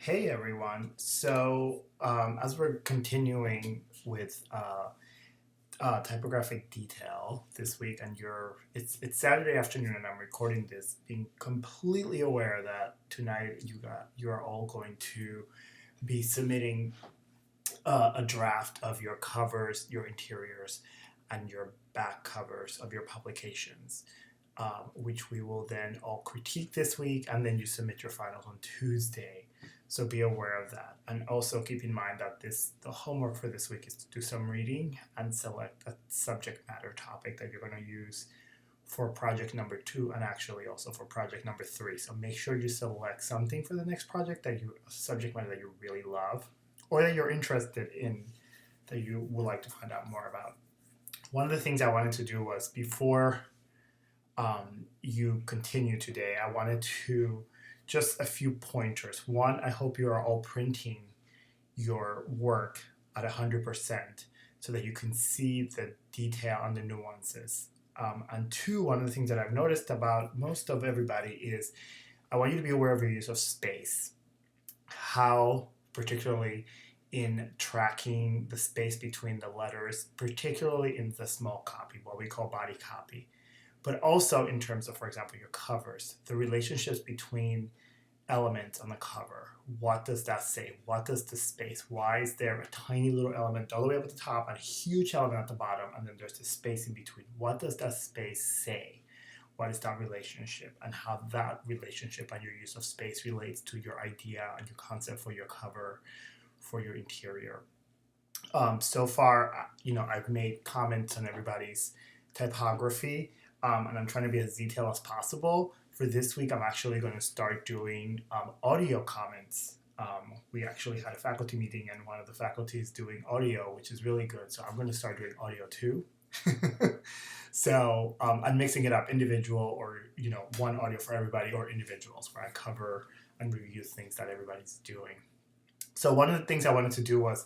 Hey everyone. As we're continuing with typographic detail this week, and it's Saturday afternoon, and I'm recording this, being completely aware that tonight you are all going to be submitting a draft of your covers, your interiors, and your back covers of your publications, which we will then all critique this week, and then you submit your finals on Tuesday. So be aware of that. And also keep in mind that the homework for this week is to do some reading and select a subject matter topic that you're going to use for project number 2 and actually also for project number 3. So make sure you select something for the next project a subject matter that you really love or that you're interested in, that you would like to find out more about. One of the things I wanted to do was before you continue today, I wanted to just a few pointers. One, I hope you are all printing your work at 100% so that you can see the detail and the nuances. And two, one of the things that I've noticed about most of everybody is I want you to be aware of your use of space. How, particularly in tracking the space between the letters, particularly in the small copy, what we call body copy, but also in terms of, for example, your covers, the relationships between elements on the cover. What does that say? What does the space? Why is there a tiny little element all the way up at the top and a huge element at the bottom, and then there's the space in between? What does that space say? What is that relationship, and how that relationship and your use of space relates to your idea and your concept for your cover, for your interior. So far, I've made comments on everybody's typography, and I'm trying to be as detailed as possible. For this week, I'm actually going to start doing audio comments. We actually had a faculty meeting, and one of the faculty is doing audio, which is really good. So I'm going to start doing audio too. So I'm mixing it up, individual or one audio for everybody, or individuals where I cover and review things that everybody's doing. So one of the things I wanted to do was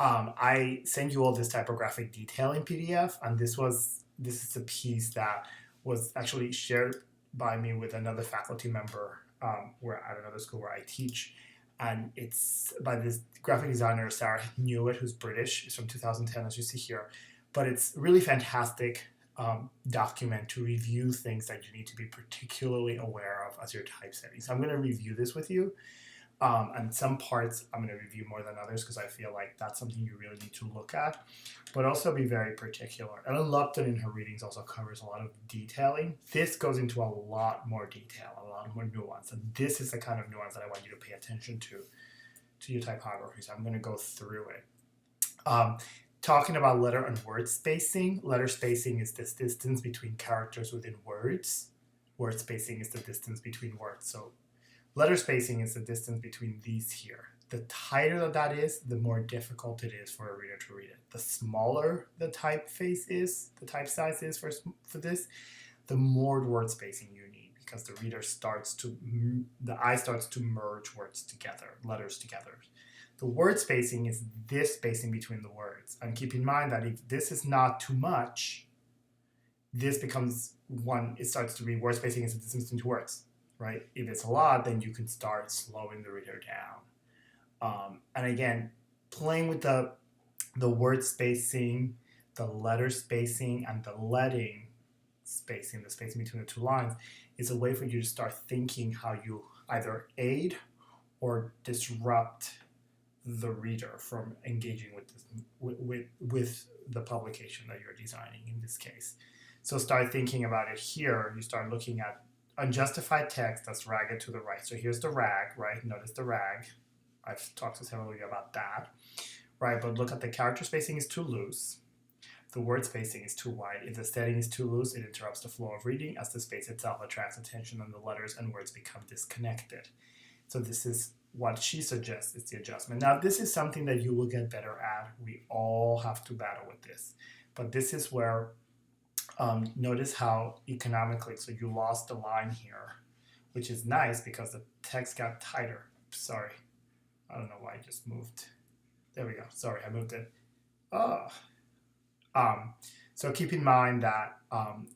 I sent you all this typographic detailing PDF, and this is a piece that was actually shared by me with another faculty member where at another school where I teach, and it's by this graphic designer Sarah Newitt, who's British. It's from 2010, as you see here, but it's really fantastic document to review things that you need to be particularly aware of as you're typesetting. So I'm going to review this with you. And some parts I'm going to review more than others because I feel like that's something you really need to look at, but also be very particular. Ellen Lupton in her readings also covers a lot of detailing. This goes into a lot more detail, a lot more nuance, and this is the kind of nuance that I want you to pay attention to your typography. So I'm going to go through it. Talking about letter and word spacing. Letter spacing is this distance between characters within words. Word spacing is the distance between words. So letter spacing is the distance between these here. The tighter that is, the more difficult it is for a reader to read it. The smaller the typeface is, the type size is for this, the more word spacing you need, because the eye starts to merge words together, letters together. The word spacing is this spacing between the words. And keep in mind that if this is not too much, this becomes it starts to be word spacing is the distance between two words. Right? If it's a lot, then you can start slowing the reader down. And again, playing with the word spacing, the letter spacing, and the leading spacing, the spacing between the two lines, is a way for you to start thinking how you either aid or disrupt the reader from engaging with the publication that you're designing in this case. So start thinking about it here. You start looking at unjustified text that's ragged to the right. So here's the rag, right? Notice the rag. I've talked to several of you about that, right? But look at the character spacing is too loose. The word spacing is too wide. If the setting is too loose, it interrupts the flow of reading as the space itself attracts attention and the letters and words become disconnected. So this is what she suggests is the adjustment. Now, this is something that you will get better at. We all have to battle with this. But this is where notice how economically, so you lost the line here, which is nice because the text got tighter. Sorry, I don't know why I just moved. There we go. Sorry, I moved it. Oh. So keep in mind that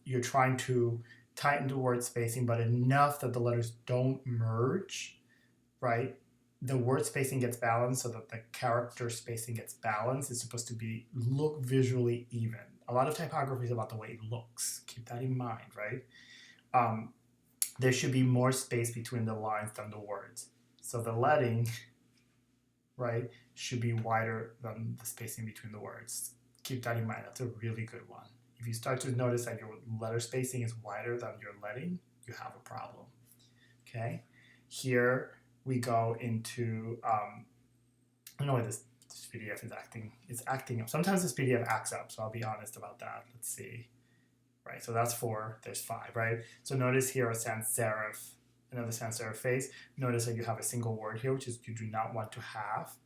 you're trying to tighten the word spacing, but enough that the letters don't merge, right? the word spacing gets balanced so that the character spacing gets balanced. It's supposed to look visually even. A lot of typography is about the way it looks. Keep that in mind, right? There should be more space between the lines than the words. So the leading, right, should be wider than the spacing between the words. Keep that in mind. That's a really good one. If you start to notice that your letter spacing is wider than your leading, you have a problem. Okay? Here we go into, I don't know why this PDF is acting. It's acting up. Sometimes this PDF acts up, so I'll be honest about that. Let's see. Right, so that's 4, there's 5, right? So notice here a sans serif, another sans serif face. Notice that you have a single word here, which is you do not want to have.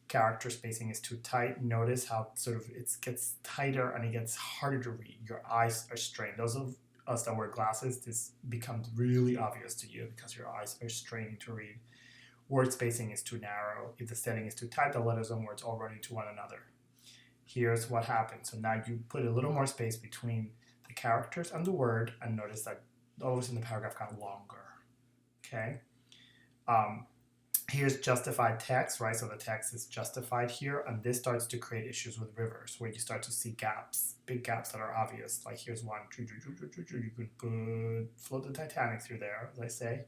Character spacing is too tight. Notice how sort of it gets tighter and it gets harder to read. Your eyes are strained. Those of us that wear glasses, this becomes really obvious to you because your eyes are straining to read. Word spacing is too narrow. If the setting is too tight, the letters and words all run into one another. Here's what happens. So now you put a little more space between the characters and the word, and notice that all of a sudden the paragraph got longer. Okay. Here's justified text, right? So the text is justified here, and this starts to create issues with rivers where you start to see gaps, big gaps that are obvious. Like here's one. You could float the Titanic through there, as I say.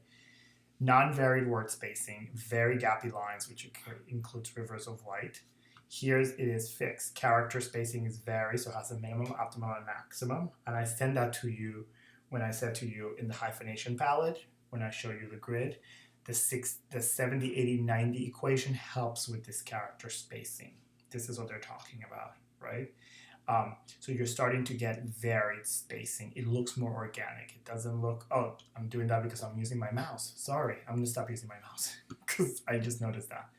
Non-varied word spacing, very gappy lines, which includes rivers of white. Here it is fixed. Character spacing is varied, so it has a minimum, optimum, and maximum. And I send that to you when I said to you in the hyphenation palette, when I show you the grid, the 70, 80, 90 equation helps with this character spacing. This is what they're talking about, right? So you're starting to get varied spacing. It looks more organic. It doesn't look, oh, I'm doing that because I'm using my mouse. Sorry, I'm gonna stop using my mouse because I just noticed that.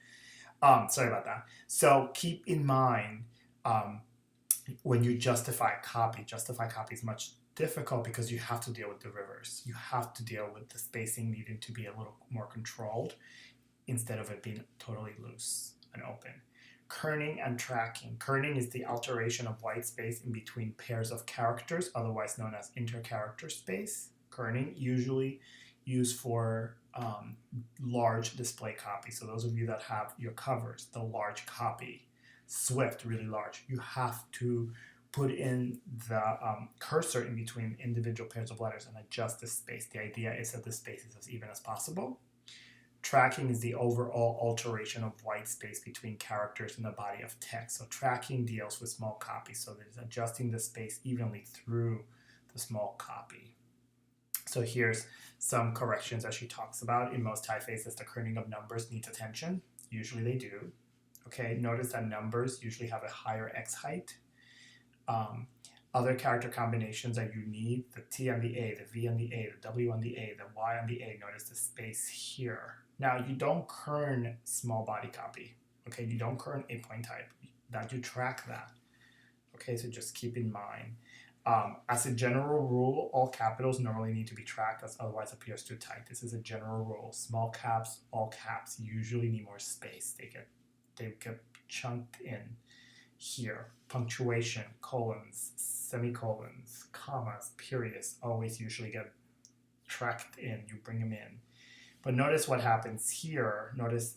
Sorry about that. So keep in mind when you justify copy is much difficult because you have to deal with the rivers. You have to deal with the spacing needing to be a little more controlled instead of it being totally loose and open. Kerning and tracking. Kerning is the alteration of white space in between pairs of characters, otherwise known as intercharacter space. Kerning, usually used for large display copies. So those of you that have your covers, the large copy, Swift, really large, you have to put in the cursor in between individual pairs of letters and adjust the space. The idea is that the space is as even as possible. Tracking is the overall alteration of white space between characters in the body of text. So tracking deals with small copies, so there's adjusting the space evenly through the small copy. So here's some corrections that she talks about. In most typefaces, the kerning of numbers needs attention. Usually they do. Okay, notice that numbers usually have a higher X height. Other character combinations that you need, the T on the A, the V on the A, the W on the A, the Y on the A, notice the space here. Now, you don't kern small body copy, okay? You don't kern a point type, that you track that, okay? So just keep in mind. As a general rule, all capitals normally need to be tracked, as otherwise appears too tight. This is a general rule. Small caps, all caps usually need more space. They get chunked in here. Punctuation, colons, semicolons, commas, periods always usually get tracked in. You bring them in. But notice what happens here. Notice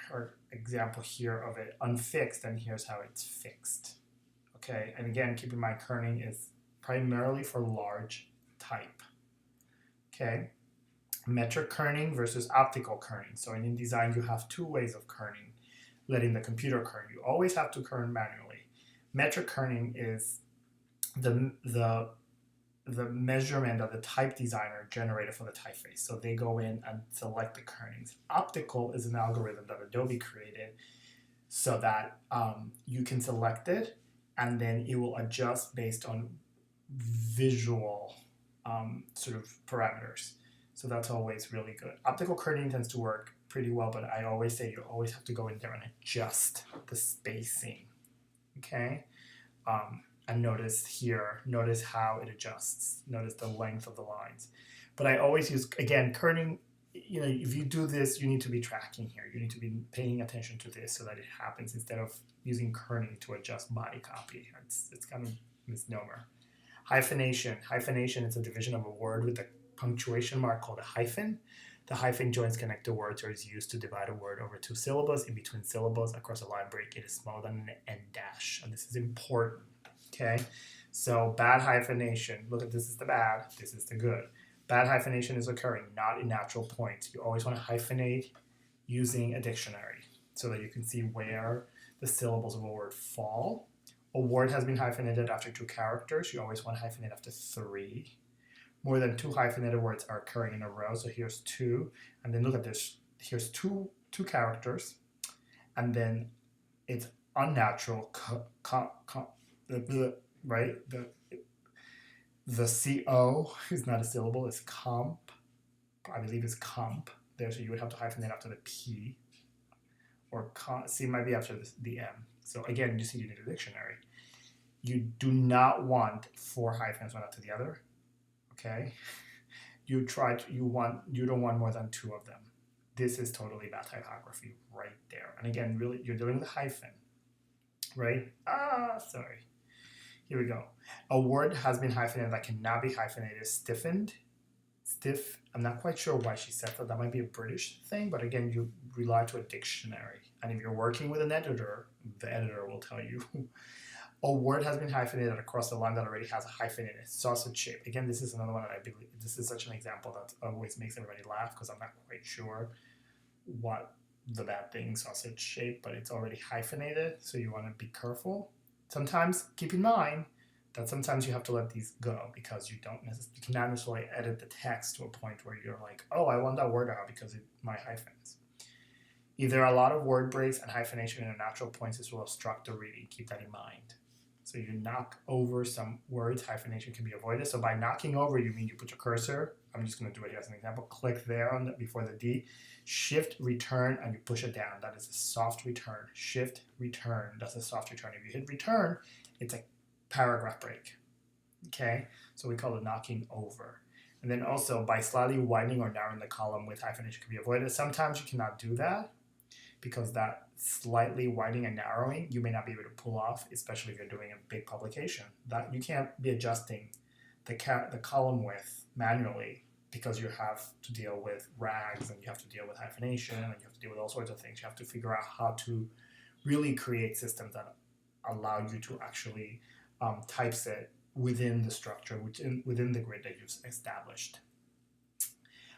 her example here of it unfixed, and here's how it's fixed. Okay, and again, keep in mind kerning is primarily for large type. Okay, metric kerning versus optical kerning. So in InDesign, you have two ways of kerning. Letting the computer kern. You always have to kern manually. Metric kerning is the measurement that the type designer generated for the typeface. So they go in and select the kernings. Optical is an algorithm that Adobe created so that you can select it and then it will adjust based on visual sort of parameters. So that's always really good. Optical kerning tends to work pretty well, but I always say you always have to go in there and adjust the spacing, okay? And notice here, notice how it adjusts. Notice the length of the lines. But I always use, again, kerning, you know, if you do this, you need to be tracking here. You need to be paying attention to this so that it happens instead of using kerning to adjust body copy. It's kind of misnomer. Hyphenation. Hyphenation is a division of a word with a punctuation mark called a hyphen. The hyphen joins connector words or is used to divide a word over two syllables. In between syllables across a line break, it is smaller than an end dash. And this is important, okay? So bad hyphenation, look at this is the bad, this is the good. Bad hyphenation is occurring, not in natural points. You always want to hyphenate using a dictionary so that you can see where the syllables of a word fall. A word has been hyphenated after 2 characters. You always want to hyphenate after 3. More than 2 hyphenated words are occurring in a row. So here's 2, and then look at this. Here's two characters, and then it's unnatural. Right? The CO is not a syllable. It's comp. I believe it's comp. There, so you would have to hyphenate after the P, or C might be after the M. So again, you see, you need a dictionary. You do not want 4 hyphens one after the other. Okay, you don't want more than 2 of them. This is totally bad typography right there. And again, really, you're dealing with a hyphen, right? Sorry. Here we go. A word has been hyphenated that cannot be hyphenated. Stiffened, stiff. I'm not quite sure why she said that. That might be a British thing, but again, you rely to a dictionary. And if you're working with an editor, the editor will tell you. A word has been hyphenated across a line that already has a hyphen in it. Sausage shape. Again, this is another one that I believe, this is such an example that always makes everybody laugh because I'm not quite sure what the bad thing, sausage shape, but it's already hyphenated, so you want to be careful. Sometimes, keep in mind that sometimes you have to let these go because you cannot necessarily edit the text to a point where you're like, oh, I want that word out because my hyphens. If there are a lot of word breaks and hyphenation in natural points, this will obstruct the reading. Keep that in mind. So you knock over some words, hyphenation can be avoided. So by knocking over, you mean you put your cursor, I'm just going to do it here as an example, click there on before the D, shift return, and you push it down. That is a soft return. Shift return, that's a soft return. If you hit return, it's a paragraph break. Okay, so we call it knocking over. And then also by slightly widening or narrowing the column with hyphenation can be avoided. Sometimes you cannot do that because that slightly widening and narrowing you may not be able to pull off, especially if you're doing a big publication. That you can't be adjusting the column width manually because you have to deal with rags and you have to deal with hyphenation and you have to deal with all sorts of things. You have to figure out how to really create systems that allow you to actually typeset within the structure, within the grid that you've established.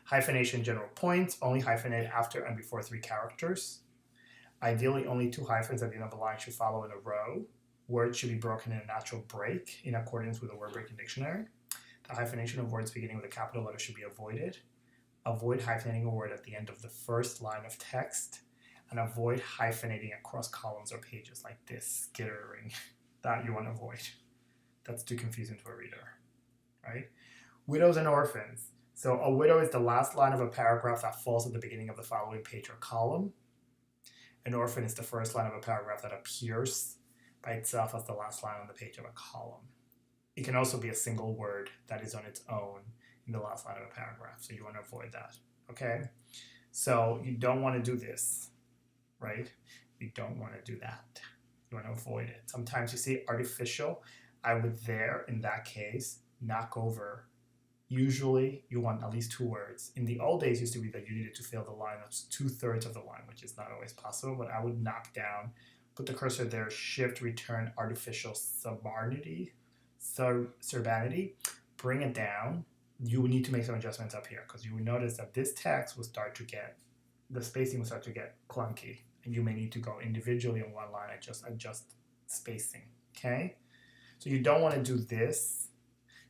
Hyphenation general points, only hyphenate after and before 3 characters. Ideally, only 2 hyphens at the end of a line should follow in a row. Words should be broken in a natural break in accordance with the word breaking dictionary. The hyphenation of words beginning with a capital letter should be avoided. Avoid hyphenating a word at the end of the first line of text, and avoid hyphenating across columns or pages like this, skittering. That you want to avoid. That's too confusing to a reader, right? Widows and orphans. So a widow is the last line of a paragraph that falls at the beginning of the following page or column. An orphan is the first line of a paragraph that appears by itself as the last line on the page of a column. It can also be a single word that is on its own in the last line of a paragraph, so you want to avoid that, okay? So you don't want to do this, right? You don't want to do that. You want to avoid it. Sometimes you see artificial. I would there, in that case, knock over. Usually, you want at least 2 words. In the old days, used to be that you needed to fill the line of 2/3 of the line, which is not always possible, but I would knock down, put the cursor there, shift, return, artificial surbanity, bring it down. You would need to make some adjustments up here because you would notice that this text will start to get, the spacing will start to get clunky, and you may need to go individually on one line and just adjust spacing, okay? So you don't want to do this.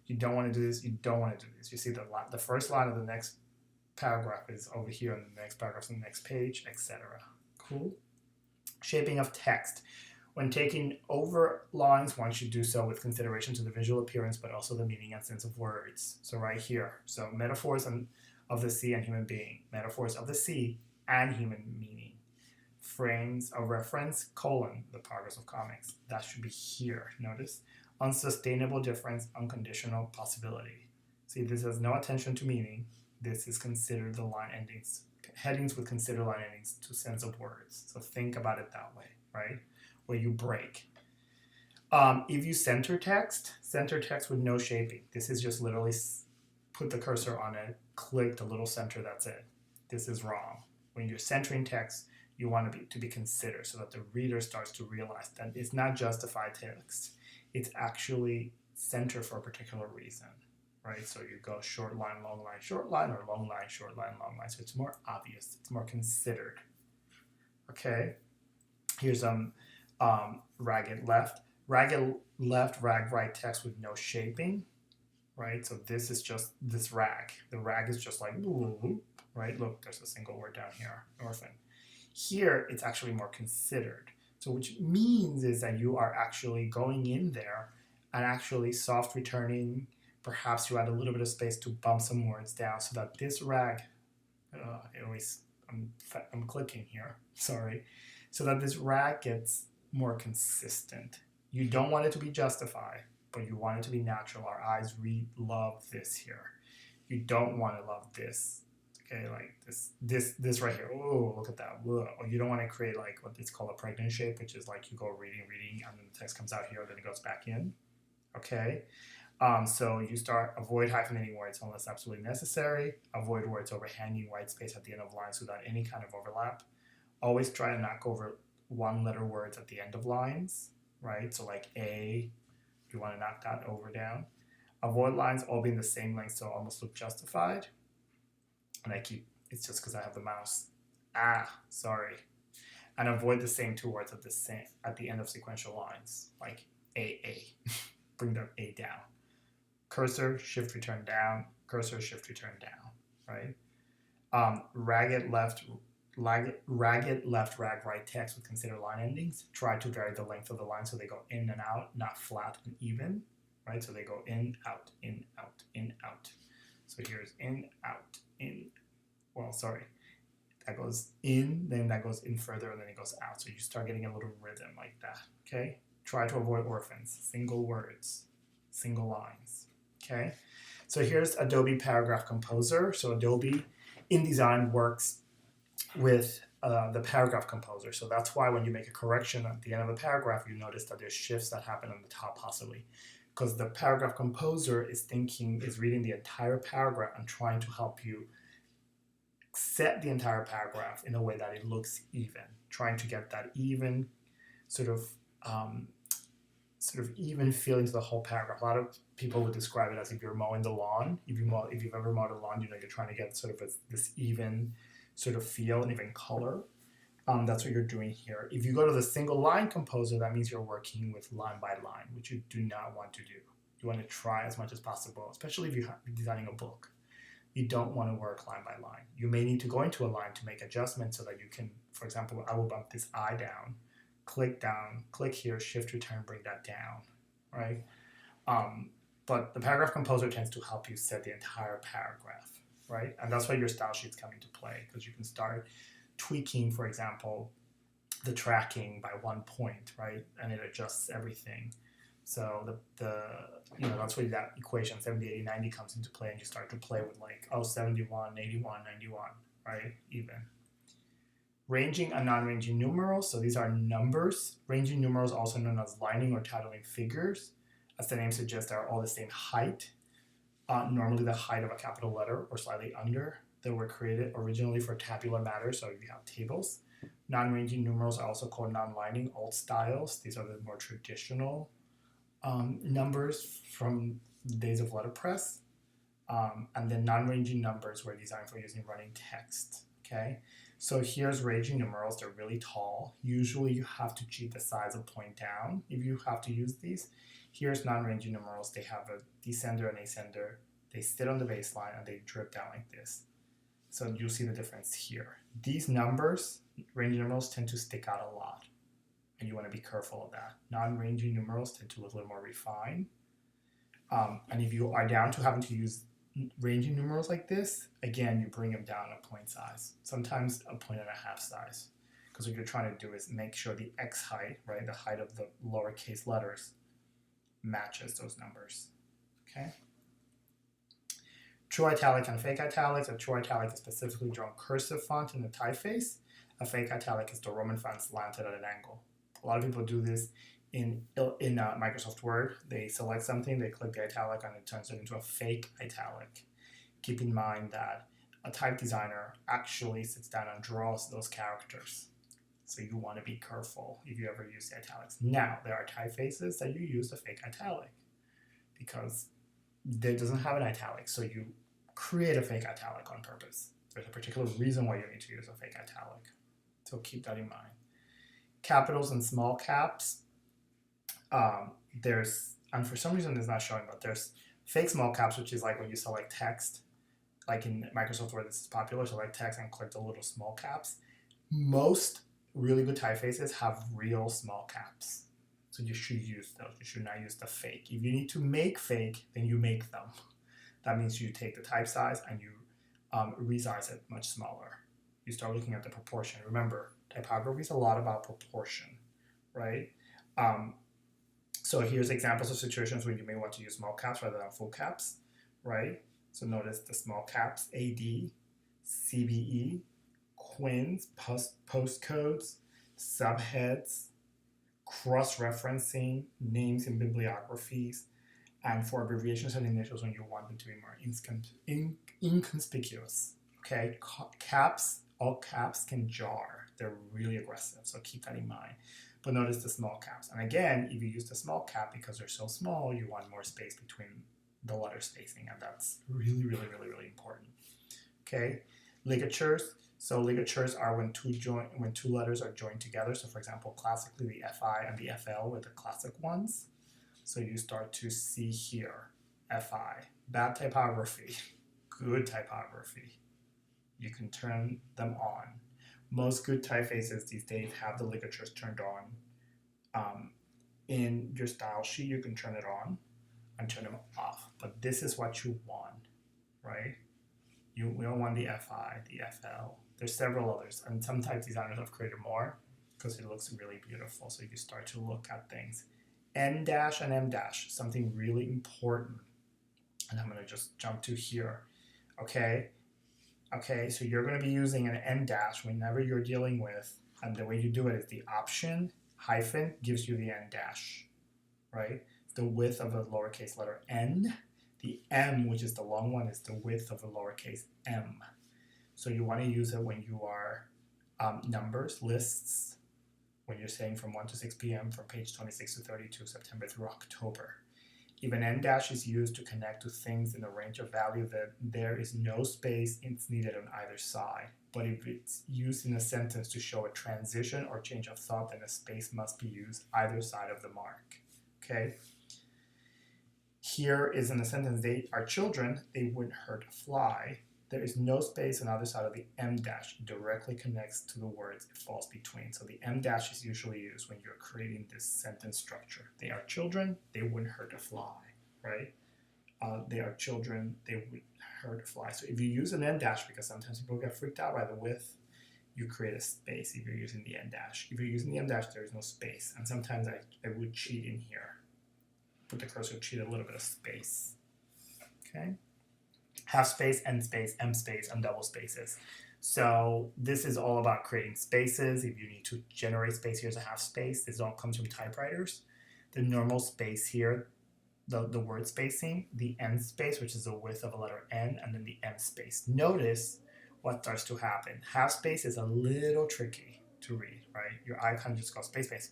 You don't want to do this. You don't want to do this. You see the first line of the next paragraph is over here, and the next paragraph is on the next page, etc. Cool. Shaping of text. When taking over lines, one should do so with consideration to the visual appearance, but also the meaning and sense of words. So right here. So metaphors of the sea and human being. Metaphors of the sea and human meaning. Frames of reference, the progress of comics. That should be here. Notice. Unsustainable difference, unconditional possibility. See, this has no attention to meaning. This is considered the line endings, headings with considered line endings to sense of words. So think about it that way, right? Where you break. If you center text with no shaping. This is just literally put the cursor on it, click the little center, that's it. this is wrong. When you're centering text, you want to be considered so that the reader starts to realize that it's not justified text. It's actually centered for a particular reason, right? So you go short line, short line, or long line, short line, long line. So it's more obvious. It's more considered. Okay. Here's ragged left. Ragged left, rag right text with no shaping, right? So this is just this rag. The rag is just like, right? Look, there's a single word down here, orphan. Here, it's actually more considered. So which means is that you are actually going in there and actually soft returning. Perhaps you add a little bit of space to bump some words down so that this rag, I'm clicking here, sorry, so that this rag gets more consistent. You don't want it to be justified, but you want it to be natural. Our eyes love this here. You don't want to love this. Okay, like this right here. Oh, look at that. Whoa. Or you don't want to create like what is called a pregnant shape, which is like you go reading, and then the text comes out here, then it goes back in. Okay. So you avoid hyphenating words unless absolutely necessary. Avoid words overhanging white space at the end of lines without any kind of overlap. Always try to knock over one-letter words at the end of lines, right? So like A, you want to knock that over down. Avoid lines all being the same length so almost look justified. And it's just because I have the mouse. Sorry. And avoid the same two words at the end of sequential lines, like AA. Bring the A down. Cursor, shift, return down. Cursor, shift, return down, right? Ragged left, rag right text with considered line endings. Try to vary the length of the line so they go in and out, not flat and even, right? So they go in, out, in, out, in, out. So here's in, out, in. Well, sorry. That goes in, then that goes in further, and then it goes out. So you start getting a little rhythm like that, okay? Try to avoid orphans, single words, single lines, okay? So here's Adobe Paragraph Composer. So Adobe InDesign works with the Paragraph Composer. So that's why when you make a correction at the end of a paragraph, you notice that there's shifts that happen on the top possibly. Because the Paragraph Composer is reading the entire paragraph and trying to help you set the entire paragraph in a way that it looks even, trying to get that even sort of even feeling to the whole paragraph. A lot of people would describe it as if you're mowing the lawn. If you've ever mowed a lawn, you're trying to get sort of this even sort of feel and even color. That's what you're doing here. If you go to the single line composer, that means you're working with line by line, which you do not want to do. You want to try as much as possible, especially if you're designing a book. You don't want to work line by line. You may need to go into a line to make adjustments so that you can, for example, I will bump this I down, click here, shift return, bring that down, right? But the Paragraph Composer tends to help you set the entire paragraph, right? And that's why your style sheets come into play, because you can start tweaking, for example, the tracking by 1 point, right? And it adjusts everything. So that's where that equation 70, 80, 90 comes into play, and you start to play with 71, 81, 91, right? Even. Ranging and non-ranging numerals. So these are numbers. Ranging numerals, also known as lining or titling figures. As the name suggests, they are all the same height. Normally the height of a capital letter or slightly under. They were created originally for tabular matter, so you have tables. Non-ranging numerals are also called non-lining, old styles. These are the more traditional numbers from the days of letterpress. And then non-ranging numbers were designed for using running text, okay? So here's ranging numerals. They're really tall. Usually you have to cheat the size of point down if you have to use these. Here's non-ranging numerals. They have a descender and ascender. They sit on the baseline and they drip down like this. So you'll see the difference here. These numbers, ranging numerals, tend to stick out a lot, and you want to be careful of that. Non-ranging numerals tend to look a little more refined. And if you are down to having to use ranging numerals like this, again, you bring them down a point size, sometimes a 1.5 size, because what you're trying to do is make sure the X height, right, the height of the lowercase letters, matches those numbers, okay? True italic and fake italics. A true italic is specifically drawn cursive font in the typeface. A fake italic is the Roman font slanted at an angle. A lot of people do this in Microsoft Word. They select something, they click the italic, and it turns it into a fake italic. Keep in mind that A type designer actually sits down and draws those characters. So you want to be careful if you ever use the italics. Now, there are typefaces that you use the fake italic because it doesn't have an italic, so you create a fake italic on purpose. There's a particular reason why you need to use a fake italic, so keep that in mind. Capitals and small caps, and for some reason it's not showing, but there's fake small caps, which is like when you select text, like in Microsoft Word, this is popular, select text and click the little small caps. Most really good typefaces have real small caps. So you should use those. You should not use the fake. If you need to make fake, then you make them. That means you take the type size and you resize it much smaller. You start looking at the proportion. Remember, typography is a lot about proportion, right? So here's examples of situations where you may want to use small caps rather than full caps, right? So notice the small caps, AD, CBE, quins, postcodes, subheads, cross-referencing, names in bibliographies, and for abbreviations and initials when you want them to be more inconspicuous. Okay, caps, all caps can jar. They're really aggressive, so keep that in mind. But notice the small caps. And again, if you use the small cap because they're so small, you want more space between the letter spacing, and that's really, really, really, really important. Okay, ligatures. So ligatures are when two letters are joined together. So for example, classically the FI and the FL were the classic ones. So you start to see here, FI, bad typography, good typography. You can turn them on. Most good typefaces these days have the ligatures turned on. In your style sheet, you can turn it on and turn them off. But this is what you want, right? We don't want the FI, the FL. There's several others, and some type designers have created more because it looks really beautiful. So you start to look at things. N dash and M dash, something really important. And I'm going to just jump to here. Okay, so you're going to be using an N dash whenever you're dealing with, and the way you do it is the option hyphen gives you the N dash, right? The width of a lowercase letter N. The M, which is the long one, is the width of a lowercase m. So you want to use it when you are numbers, lists, when you're saying from 1 to 6 p.m. from page 26 to 32, September through October. If an N dash is used to connect to things in a range of value, that there is no space it's needed on either side. But if it's used in a sentence to show a transition or change of thought, then a space must be used either side of the mark. Okay? Here is in the sentence, they are children, they wouldn't hurt a fly. There is no space on either side of the M dash. It directly connects to the words it falls between. So the M dash is usually used when you're creating this sentence structure. They are children, they wouldn't hurt a fly, right? They are children, they would hurt a fly. So if you use an M dash, because sometimes people get freaked out by the width, you create a space if you're using the M dash. If you're using the M dash, there is no space. And sometimes I would cheat in here. Put the cursor, cheat a little bit of space, okay? Half space, end space, M space, and double spaces. So this is all about creating spaces. If you need to generate space, here's a half space. This all comes from typewriters. The normal space here, the word spacing, the N space, which is the width of a letter N, and then the M space. Notice what starts to happen. Half space is a little tricky to read, right? Your icon just goes space, space.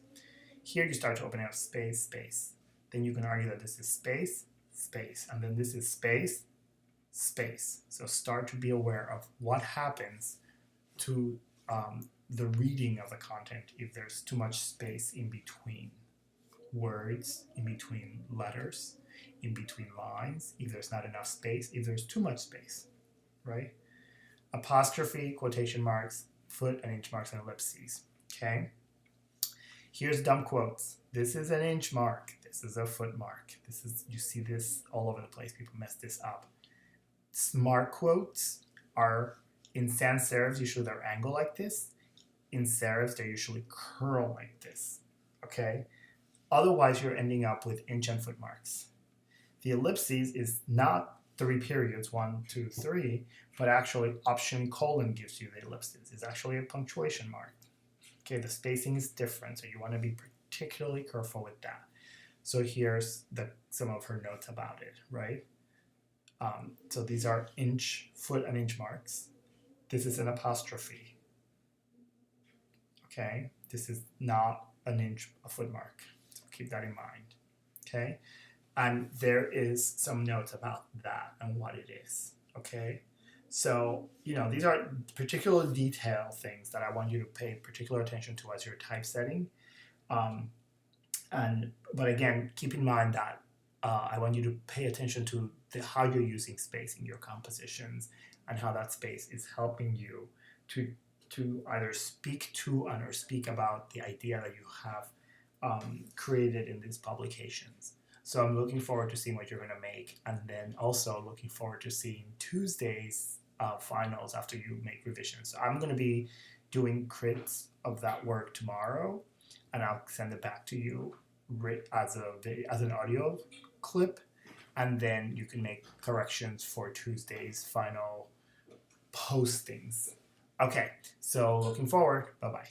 Here you start to open up space, space. Then you can argue that this is space, space, and then this is space, space. So start to be aware of what happens to the reading of the content if there's too much space in between words, in between letters, in between lines, if there's not enough space, if there's too much space, right? Apostrophe, quotation marks, foot and inch marks, and ellipses, okay? Here's dumb quotes. This is an inch mark. This is a foot mark. This is, you see this all over the place. People mess this up. Smart quotes are in sans serifs, usually they're angled like this. In serifs, they're usually curl like this, okay? Otherwise, you're ending up with inch and foot marks. The ellipses is not 3 periods, 1, 2, 3, but actually option colon gives you the ellipses. It's actually a punctuation mark. Okay, the spacing is different, so you want to be particularly careful with that. So here's some of her notes about it, right? So these are inch, foot, and inch marks. This is an apostrophe. Okay, this is not an inch, a foot mark. So keep that in mind. Okay, and there is some notes about that and what it is. Okay, so these are particular detail things that I want you to pay particular attention to as you're typesetting. But again, keep in mind that I want you to pay attention to how you're using space in your compositions and how that space is helping you to either speak to and or speak about the idea that you have created in these publications. So I'm looking forward to seeing what you're going to make, and then also looking forward to seeing Tuesday's finals after you make revisions. So I'm going to be doing crits of that work tomorrow, and I'll send it back to you as an audio clip, and then you can make corrections for Tuesday's final postings. Okay, so looking forward. Bye-bye.